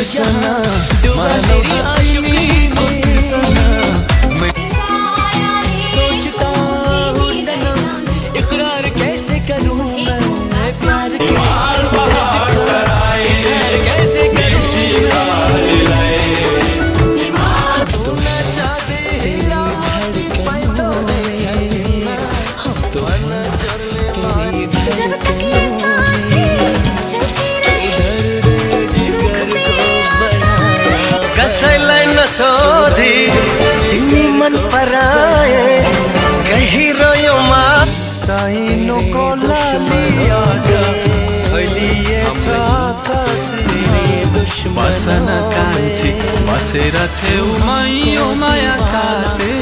बिर्सना मानो हाथी को बिर्सना। सोचता हूँ सनम इकरार कैसे करूँ मैं प्यार के कैसे करूँ तो ना चाहते हम तो ना चले जब तक ये सांसें चलती रहे जिगर को बढ़ाया कसैलाई नसोधी तिमी मन पराए कहीं रोयो मा साइनो को लालियाज फैलिएछ कसरी बसन कान्छी बसेर छेउमै यो माया साथै